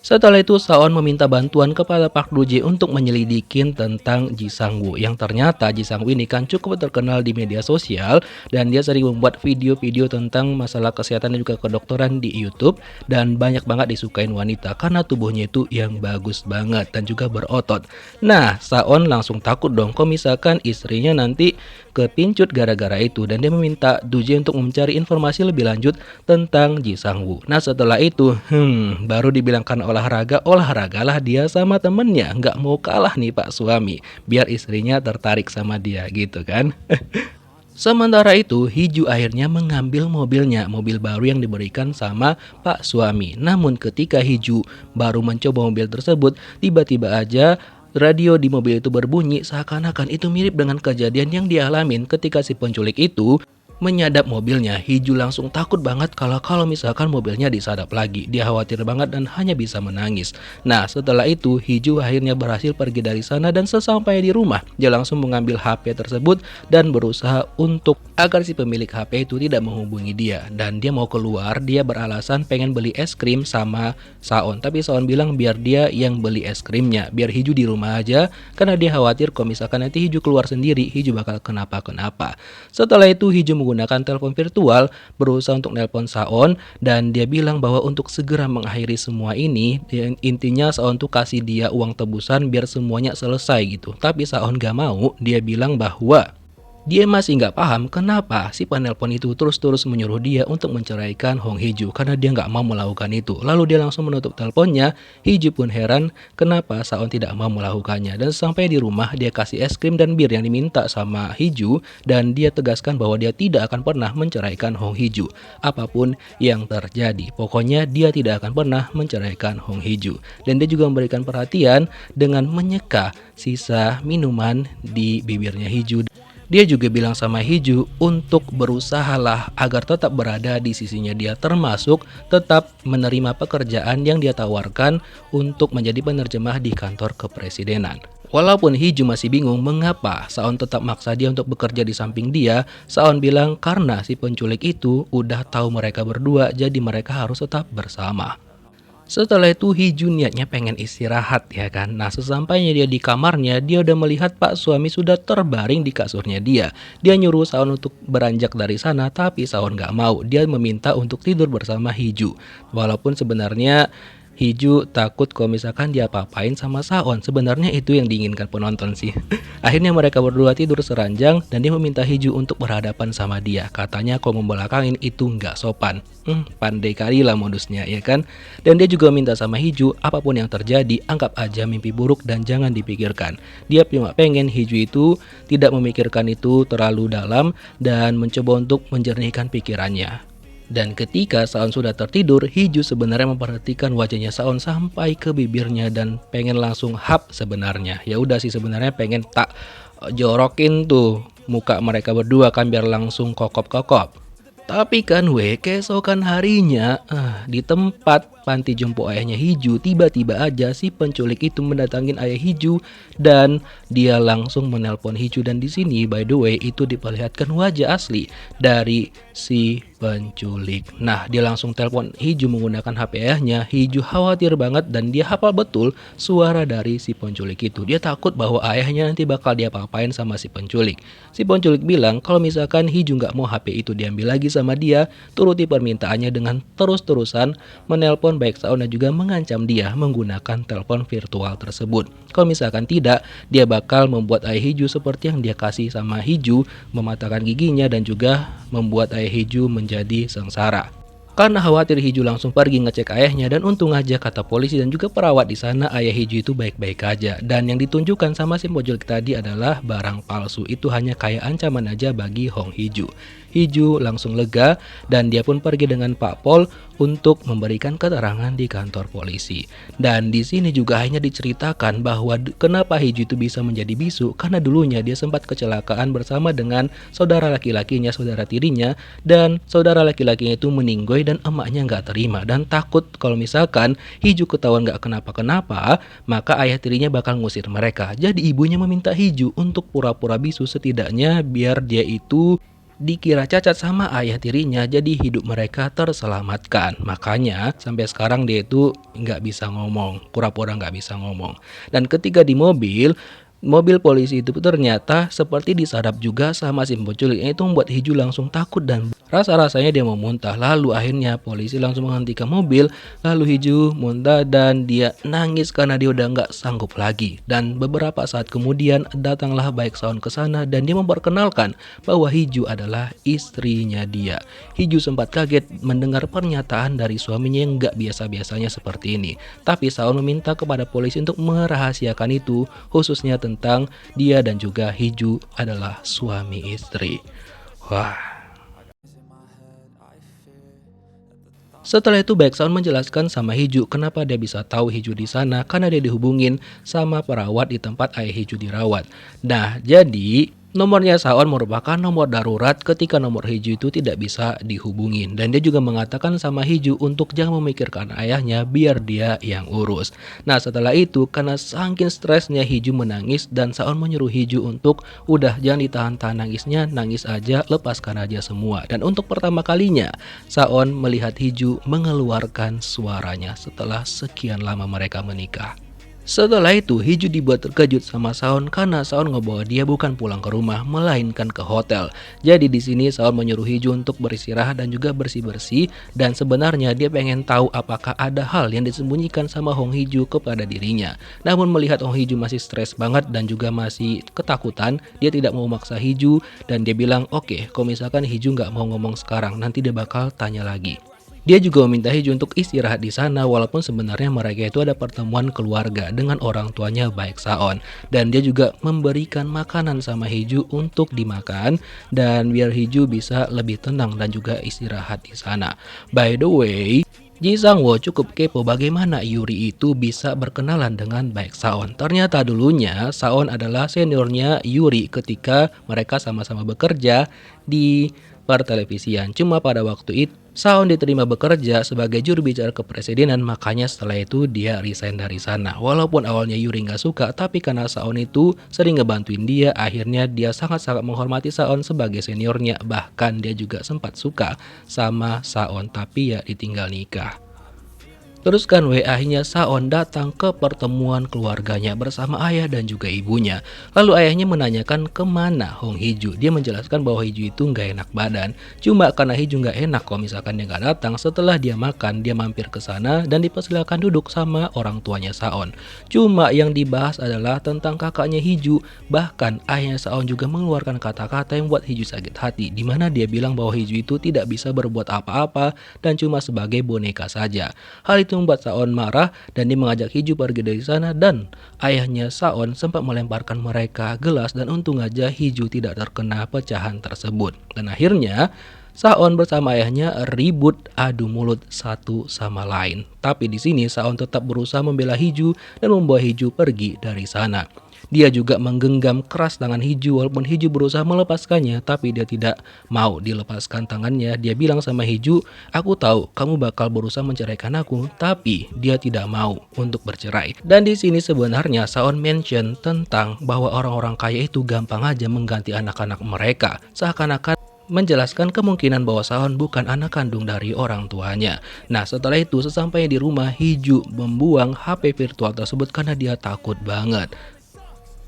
Setelah itu Saon meminta bantuan kepada Park Do-jae untuk menyelidikin tentang Ji Sang-woo. Yang ternyata Ji Sang-woo ini kan cukup terkenal di media sosial dan dia sering membuat video-video tentang masalah kesehatan dan juga kedokteran di YouTube, dan banyak banget disukain wanita karena tubuhnya itu yang bagus banget dan juga berotot. Nah, Saon langsung takut dong kalau misalkan istrinya nanti kepincut gara-gara itu, dan dia meminta Do-jae untuk mencari informasi lebih lanjut tentang Ji Sang-woo. Nah, setelah itu baru dibilangkan olahragalah dia sama temennya, nggak mau kalah nih Pak suami, biar istrinya tertarik sama dia gitu kan. Sementara itu, Hiju akhirnya mengambil mobilnya, mobil baru yang diberikan sama Pak suami. Namun ketika Hiju baru mencoba mobil tersebut, tiba-tiba aja radio di mobil itu berbunyi seakan-akan itu mirip dengan kejadian yang dialamin ketika si penculik itu menyadap mobilnya. Hiju langsung takut banget kalau misalkan mobilnya disadap lagi. Dia khawatir banget dan hanya bisa menangis. Nah, setelah itu Hiju akhirnya berhasil pergi dari sana, dan sesampai di rumah dia langsung mengambil HP tersebut dan berusaha untuk agar si pemilik HP itu tidak menghubungi dia. Dan dia mau keluar, dia beralasan pengen beli es krim sama Saon, tapi Saon bilang biar dia yang beli es krimnya, biar Hiju di rumah aja, karena dia khawatir kalau misalkan nanti Hiju keluar sendiri, Hiju bakal kenapa-kenapa. Setelah itu Hiju menggunakan telepon virtual berusaha untuk nelpon Saon dan dia bilang bahwa untuk segera mengakhiri semua ini, intinya Saon tuh kasih dia uang tebusan biar semuanya selesai gitu. Tapi Saon gak mau, dia bilang bahwa dia masih nggak paham kenapa si penelpon itu terus-terus menyuruh dia untuk menceraikan Hong Hee-ju karena dia nggak mau melakukan itu. Lalu dia langsung menutup teleponnya. Hee-ju pun heran kenapa Saon tidak mau melakukannya. Dan sampai di rumah dia kasih es krim dan bir yang diminta sama Hee-ju dan dia tegaskan bahwa dia tidak akan pernah menceraikan Hong Hee-ju. Apapun yang terjadi, pokoknya dia tidak akan pernah menceraikan Hong Hee-ju. Dan dia juga memberikan perhatian dengan menyeka sisa minuman di bibirnya Hee-ju. Dia juga bilang sama Hee-ju untuk berusahalah agar tetap berada di sisinya dia, termasuk tetap menerima pekerjaan yang dia tawarkan untuk menjadi penerjemah di kantor kepresidenan. Walaupun Hee-ju masih bingung mengapa Saon tetap maksa dia untuk bekerja di samping dia, Saon bilang karena si penculik itu udah tahu mereka berdua jadi mereka harus tetap bersama. Setelah itu Hee-ju niatnya pengen istirahat ya kan. Nah sesampainya dia di kamarnya, dia udah melihat pak suami sudah terbaring di kasurnya dia. Dia nyuruh Saon untuk beranjak dari sana tapi Saon gak mau. Dia meminta untuk tidur bersama Hee-ju. Walaupun sebenarnya Hee-ju takut kalau misalkan dia apa-apain sama Saon. Sebenarnya itu yang diinginkan penonton sih. Akhirnya mereka berdua tidur seranjang dan dia meminta Hee-ju untuk berhadapan sama dia. Katanya kalau membelakangin itu nggak sopan. Pandai kali lah modusnya ya kan. Dan dia juga minta sama Hee-ju apapun yang terjadi anggap aja mimpi buruk dan jangan dipikirkan. Dia cuma pengen Hee-ju itu tidak memikirkan itu terlalu dalam dan mencoba untuk menjernihkan pikirannya. Dan ketika Saon sudah tertidur, Hee-ju sebenarnya memperhatikan wajahnya Saon sampai ke bibirnya dan pengen langsung hap sebenarnya. Ya udah sih sebenarnya pengen tak jorokin tuh muka mereka berdua kan biar langsung kokop-kokop. Tapi kan keesokan harinya di tempat panti jompo ayahnya Hee-ju, tiba-tiba aja si penculik itu mendatangin ayah Hee-ju dan dia langsung menelpon Hee-ju. Dan di sini by the way itu diperlihatkan wajah asli dari si penculik. Nah dia langsung telepon Hee-ju menggunakan HP ayahnya. Hee-ju khawatir banget dan dia hafal betul suara dari si penculik itu. Dia takut bahwa ayahnya nanti bakal diapa-apain sama si penculik. Si penculik bilang kalau misalkan Hee-ju nggak mau HP itu diambil lagi sama dia, turuti permintaannya dengan terus-terusan menelpon baik Saon dan juga mengancam dia menggunakan telepon virtual tersebut. Kalau misalkan tidak, dia bakal membuat ayah Hee-ju seperti yang dia kasih sama Hee-ju, mematahkan giginya dan juga membuat ayah Hee-ju menjadi sengsara. Karena khawatir, Hee-ju langsung pergi ngecek ayahnya dan untung aja kata polisi dan juga perawat di sana ayah Hee-ju itu baik-baik aja. Dan yang ditunjukkan sama si penculik tadi adalah barang palsu. Itu hanya kayak ancaman aja bagi Hong Hee-ju. Hee-ju langsung lega dan dia pun pergi dengan Pak Pol untuk memberikan keterangan di kantor polisi. Dan di sini juga hanya diceritakan bahwa kenapa Hee-ju itu bisa menjadi bisu karena dulunya dia sempat kecelakaan bersama dengan saudara laki-lakinya, saudara tirinya, dan saudara laki-lakinya itu meninggoy dan emaknya nggak terima dan takut kalau misalkan Hee-ju ketahuan nggak kenapa-kenapa maka ayah tirinya bakal ngusir mereka. Jadi ibunya meminta Hee-ju untuk pura-pura bisu setidaknya biar dia itu dikira cacat sama ayah tirinya, jadi hidup mereka terselamatkan. Makanya sampai sekarang dia itu nggak bisa ngomong, pura-pura nggak bisa ngomong. Dan ketika di mobil polisi itu ternyata seperti disadap juga sama si penculik. Itu membuat Hee-ju langsung takut dan rasa-rasanya dia mau muntah. Lalu akhirnya polisi langsung menghentikan mobil. Lalu Hee-ju muntah dan dia nangis karena dia udah nggak sanggup lagi. Dan beberapa saat kemudian datanglah baik Saon ke sana dan dia memperkenalkan bahwa Hee-ju adalah istrinya dia. Hee-ju sempat kaget mendengar pernyataan dari suaminya yang nggak biasa-biasanya seperti ini. Tapi Saon meminta kepada polisi untuk merahasiakan itu, khususnya tentang dia dan juga Hee-ju adalah suami istri. Wah. Setelah itu baik Saon menjelaskan sama Hee-ju kenapa dia bisa tahu Hee-ju di sana karena dia dihubungin sama perawat di tempat ayah Hee-ju dirawat. Nah, jadi nomornya Saon merupakan nomor darurat ketika nomor Hee-ju itu tidak bisa dihubungin. Dan dia juga mengatakan sama Hee-ju untuk jangan memikirkan ayahnya biar dia yang urus. Nah setelah itu karena saking stresnya Hee-ju menangis dan Saon menyuruh Hee-ju untuk udah jangan ditahan-tahan nangisnya, nangis aja, lepaskan aja semua. Dan untuk pertama kalinya Saon melihat Hee-ju mengeluarkan suaranya setelah sekian lama mereka menikah. Setelah itu, Hiju dibuat terkejut sama Saon karena Saon ngebawa dia bukan pulang ke rumah, melainkan ke hotel. Jadi di sini Saon menyuruh Hiju untuk beristirahat dan juga bersih-bersih, dan sebenarnya dia pengen tahu apakah ada hal yang disembunyikan sama Hong Hiju kepada dirinya. Namun melihat Hong Hiju masih stres banget dan juga masih ketakutan, dia tidak mau maksa Hiju dan dia bilang, "Oke, kalau misalkan Hiju nggak mau ngomong sekarang, nanti dia bakal tanya lagi." Dia juga meminta Hiju untuk istirahat di sana walaupun sebenarnya mereka itu ada pertemuan keluarga dengan orang tuanya Baek Saon, dan dia juga memberikan makanan sama Hiju untuk dimakan dan biar Hiju bisa lebih tenang dan juga istirahat di sana. By the way, Ji Sang-woo cukup kepo bagaimana Yuri itu bisa berkenalan dengan Baek Saon. Ternyata dulunya Saon adalah seniornya Yuri ketika mereka sama-sama bekerja di pertelevisian. Cuma pada waktu itu Saon diterima bekerja sebagai juru bicara kepresidenan, makanya setelah itu dia resign dari sana. Walaupun awalnya Yuri nggak suka, tapi karena Saon itu sering ngebantuin dia, akhirnya dia sangat-sangat menghormati Saon sebagai seniornya. Bahkan dia juga sempat suka sama Saon, tapi ya ditinggal nikah. Terus kan WA-nya Saon datang ke pertemuan keluarganya bersama ayah dan juga ibunya. Lalu ayahnya menanyakan kemana Hong Hiju. Dia menjelaskan bahwa Hiju itu nggak enak badan. Cuma karena Hiju nggak enak kalau misalkan dia nggak datang, setelah dia makan dia mampir ke sana dan dipersilakan duduk sama orang tuanya Saon. Cuma yang dibahas adalah tentang kakaknya Hiju. Bahkan ayahnya Saon juga mengeluarkan kata-kata yang buat Hiju sakit hati, di mana dia bilang bahwa Hiju itu tidak bisa berbuat apa-apa dan cuma sebagai boneka saja. Hal itu membuat Saon marah dan dia mengajak Hiju pergi dari sana, dan ayahnya Saon sempat melemparkan mereka gelas dan untung aja Hiju tidak terkena pecahan tersebut. Dan akhirnya Saon bersama ayahnya ribut adu mulut satu sama lain. Tapi di sini Saon tetap berusaha membela Hiju dan membawa Hiju pergi dari sana. Dia juga menggenggam keras tangan Hiju walaupun Hiju berusaha melepaskannya, tapi dia tidak mau dilepaskan tangannya. Dia bilang sama Hiju, "Aku tahu kamu bakal berusaha menceraikan aku," tapi dia tidak mau untuk bercerai. Dan di sini sebenarnya Saon mention tentang bahwa orang-orang kaya itu gampang aja mengganti anak-anak mereka, seakan-akan menjelaskan kemungkinan bahwa Saon bukan anak kandung dari orang tuanya. Nah, setelah itu sesampainya di rumah, Hiju membuang HP virtual tersebut karena dia takut banget.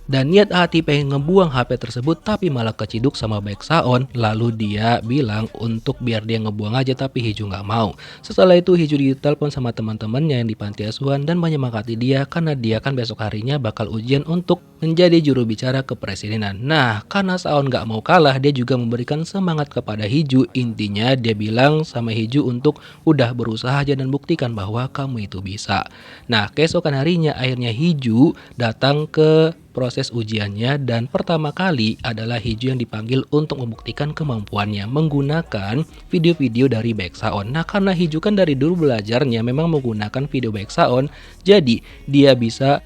Dan niat hati pengen ngebuang HP tersebut, tapi malah keciduk sama Baek Saon. Lalu dia bilang untuk biar dia ngebuang aja, tapi Hiju nggak mau. Setelah itu Hiju ditelepon sama teman-temannya yang di panti asuhan dan menyemangati dia karena dia kan besok harinya bakal ujian untuk menjadi juru bicara kepresidenan. Nah, karena Saon nggak mau kalah, dia juga memberikan semangat kepada Hiju. Intinya dia bilang sama Hiju untuk udah berusaha aja dan buktikan bahwa kamu itu bisa. Nah, keesokan harinya akhirnya Hiju datang ke proses ujiannya, dan pertama kali adalah Hiju yang dipanggil untuk membuktikan kemampuannya menggunakan video-video dari Baek Saon. Nah, karena Hiju kan dari dulu belajarnya memang menggunakan video Baek Saon, jadi dia bisa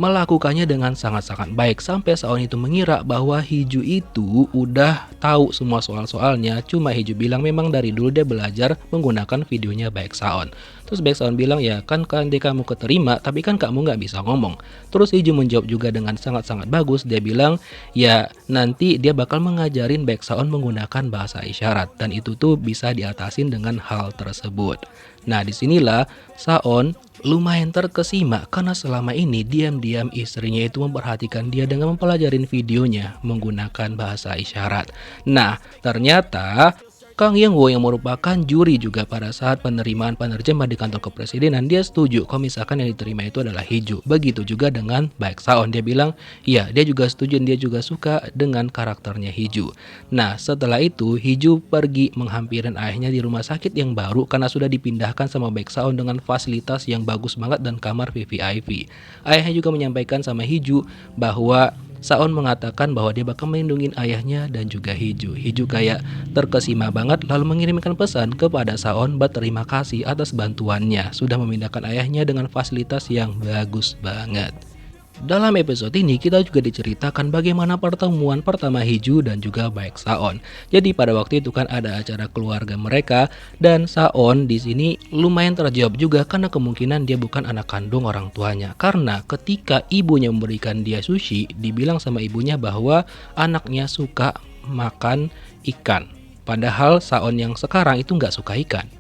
melakukannya dengan sangat-sangat baik sampai Saon itu mengira bahwa Hiju itu udah tahu semua soal-soalnya. Cuma Hiju bilang memang dari dulu dia belajar menggunakan videonya Baek Saon. Terus Baek Saon bilang, "Ya kan kamu keterima, tapi kan kamu nggak bisa ngomong." Terus Hiju menjawab juga dengan sangat-sangat bagus. Dia bilang, "Ya nanti dia bakal mengajarin Baek Saon menggunakan bahasa isyarat dan itu tuh bisa diatasin dengan hal tersebut." Nah, disinilah Saon lumayan terkesima karena selama ini diam-diam istrinya itu memperhatikan dia dengan mempelajarin videonya menggunakan bahasa isyarat. Nah, ternyata Kang Yang-woo yang merupakan juri juga pada saat penerimaan penerjemah di kantor kepresidenan, dia setuju kalau misalkan yang diterima itu adalah Hiju. Begitu juga dengan Baek Saon, dia bilang iya dia juga setuju dan dia juga suka dengan karakternya Hiju. Nah, setelah itu Hiju pergi menghampirin ayahnya di rumah sakit yang baru karena sudah dipindahkan sama Baek Saon dengan fasilitas yang bagus banget dan kamar VVIP. Ayahnya juga menyampaikan sama Hiju bahwa Saon mengatakan bahwa dia bakal melindungi ayahnya dan juga Hiju. Hiju kayak terkesima banget lalu mengirimkan pesan kepada Saon berterima kasih atas bantuannya sudah memindahkan ayahnya dengan fasilitas yang bagus banget. Dalam episode ini kita juga diceritakan bagaimana pertemuan pertama Hiju dan juga Baek Saon. Jadi pada waktu itu kan ada acara keluarga mereka dan Saon di sini lumayan terjawab juga karena kemungkinan dia bukan anak kandung orang tuanya. Karena ketika ibunya memberikan dia sushi, dibilang sama ibunya bahwa anaknya suka makan ikan. Padahal Saon yang sekarang itu nggak suka ikan.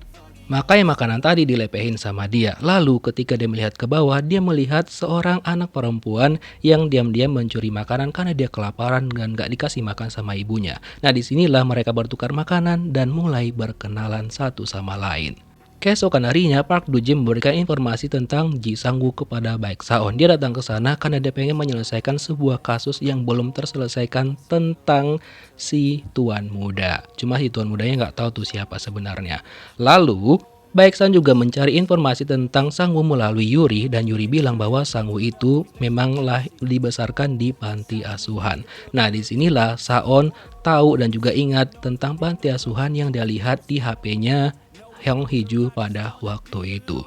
Makanya makanan tadi dilepehin sama dia. Lalu ketika dia melihat ke bawah, dia melihat seorang anak perempuan yang diam-diam mencuri makanan karena dia kelaparan dan gak dikasih makan sama ibunya. Nah, disinilah mereka bertukar makanan dan mulai berkenalan satu sama lain. Keesokan harinya, Park Do-jin memberikan informasi tentang Ji Sang-woo kepada Baek Sa-on. Dia datang ke sana karena dia pengen menyelesaikan sebuah kasus yang belum terselesaikan tentang si tuan muda. Cuma si tuan mudanya nggak tahu tuh siapa sebenarnya. Lalu Baek San juga mencari informasi tentang Sang-woo melalui Yuri, dan Yuri bilang bahwa Sang-woo itu memanglah dibesarkan di panti asuhan. Nah, disinilah Sa-on tahu dan juga ingat tentang panti asuhan yang dia lihat di HP-nya Hong Hee-ju pada waktu itu.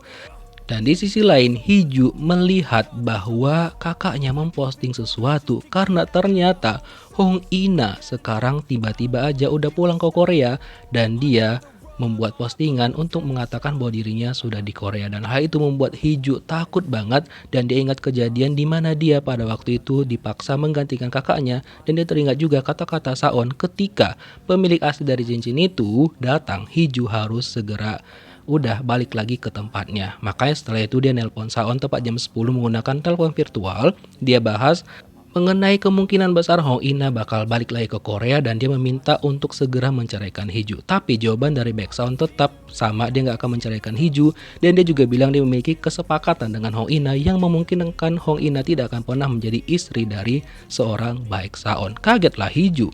Dan di sisi lain, Hee-ju melihat bahwa kakaknya memposting sesuatu karena ternyata Hong Ina sekarang tiba-tiba aja udah pulang ke Korea dan dia membuat postingan untuk mengatakan bahwa dirinya sudah di Korea, dan hal itu membuat Hee-ju takut banget dan dia ingat kejadian di mana dia pada waktu itu dipaksa menggantikan kakaknya, dan dia teringat juga kata-kata Sa-on ketika pemilik asli dari cincin itu datang. Hee-ju harus segera udah balik lagi ke tempatnya. Makanya setelah itu dia nelpon Sa-on tepat jam 10 menggunakan telepon virtual. Dia bahas mengenai kemungkinan besar Hong Ina bakal balik lagi ke Korea dan dia meminta untuk segera menceraikan Hee-ju. Tapi jawaban dari Baek Sa-on tetap sama, dia nggak akan menceraikan Hee-ju, dan dia juga bilang dia memiliki kesepakatan dengan Hong Ina yang memungkinkan Hong Ina tidak akan pernah menjadi istri dari seorang Baek Sa-on. Kagetlah Hee-ju.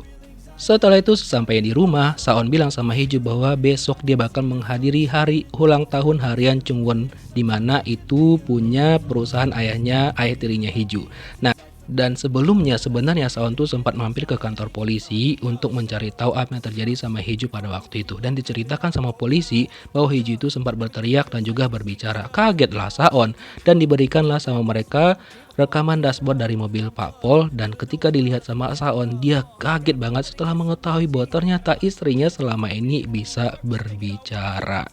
Setelah itu sesampainya di rumah, Sa-on bilang sama Hee-ju bahwa besok dia bakal menghadiri hari ulang tahun harian Chungwon, di mana itu punya perusahaan ayah tirinya Hee-ju. Nah, dan sebelumnya sebenarnya Sa-on tuh sempat mampir ke kantor polisi untuk mencari tahu apa yang terjadi sama Hee-ju pada waktu itu, dan diceritakan sama polisi bahwa Hee-ju itu sempat berteriak dan juga berbicara. Kagetlah Sa-on dan diberikanlah sama mereka rekaman dashboard dari mobil Pak Pol, dan ketika dilihat sama Sa-on dia kaget banget setelah mengetahui bahwa ternyata istrinya selama ini bisa berbicara.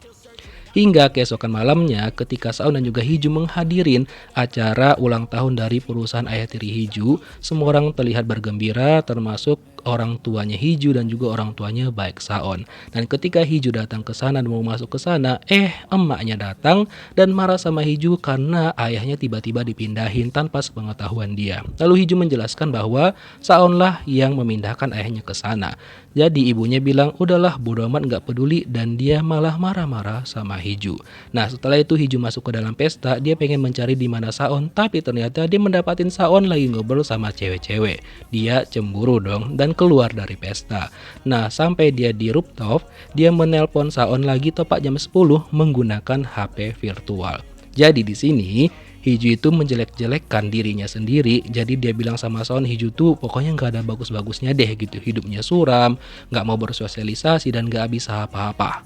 Hingga keesokan malamnya ketika Sa-on dan juga Hee-ju menghadirin acara ulang tahun dari perusahaan ayah tiri Hee-ju, semua orang terlihat bergembira termasuk orang tuanya Hee-ju dan juga orang tuanya Baek Sa-on. Dan ketika Hee-ju datang ke sana dan mau masuk ke sana, emaknya datang dan marah sama Hee-ju karena ayahnya tiba-tiba dipindahin tanpa sepengetahuan dia. Lalu Hee-ju menjelaskan bahwa Sa-on lah yang memindahkan ayahnya ke sana. Jadi ibunya bilang udahlah bodo amat, nggak peduli, dan dia malah marah-marah sama Hee-ju. Nah, setelah itu Hee-ju masuk ke dalam pesta, dia pengen mencari di mana Sa-on, tapi ternyata dia mendapatin Sa-on lagi ngobrol sama cewek-cewek. Dia cemburu dong dan keluar dari pesta. Nah, sampai dia di rooftop, dia menelpon Sa-on lagi tepat jam 10 menggunakan HP virtual. Jadi di sini Hee-ju itu menjelek-jelekkan dirinya sendiri. Jadi dia bilang sama Sa-on, Hee-ju tuh pokoknya nggak ada bagus-bagusnya deh gitu, hidupnya suram, nggak mau bersosialisasi dan nggak bisa apa-apa.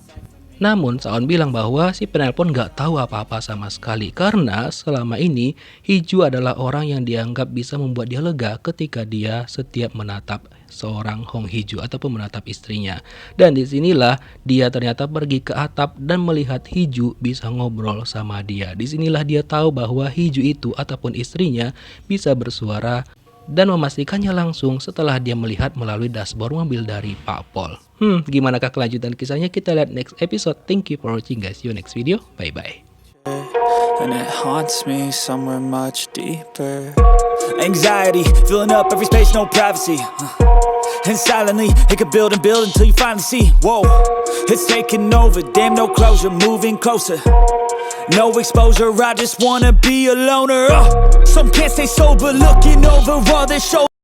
Namun Sa-on bilang bahwa si penelpon nggak tahu apa-apa sama sekali karena selama ini Hee-ju adalah orang yang dianggap bisa membuat dia lega ketika dia setiap menatap seorang Hong Hee-ju ataupun menatap istrinya. Dan disinilah dia ternyata pergi ke atap dan melihat Hee-ju bisa ngobrol sama dia. Disinilah dia tahu bahwa Hee-ju itu ataupun istrinya bisa bersuara dan memastikannya langsung setelah dia melihat melalui dashboard mobil dari Pak Pol. Gimanakah kelanjutan kisahnya? Kita lihat next episode. Thank you for watching guys. See you next video. Bye bye.
And it haunts me somewhere much deeper. Anxiety filling up every space, no privacy. And silently it could build and build until you finally see. Whoa, it's taking over. Damn, no closure, moving closer. No exposure, I just wanna be a loner. Some can't stay sober, looking over all their shoulders.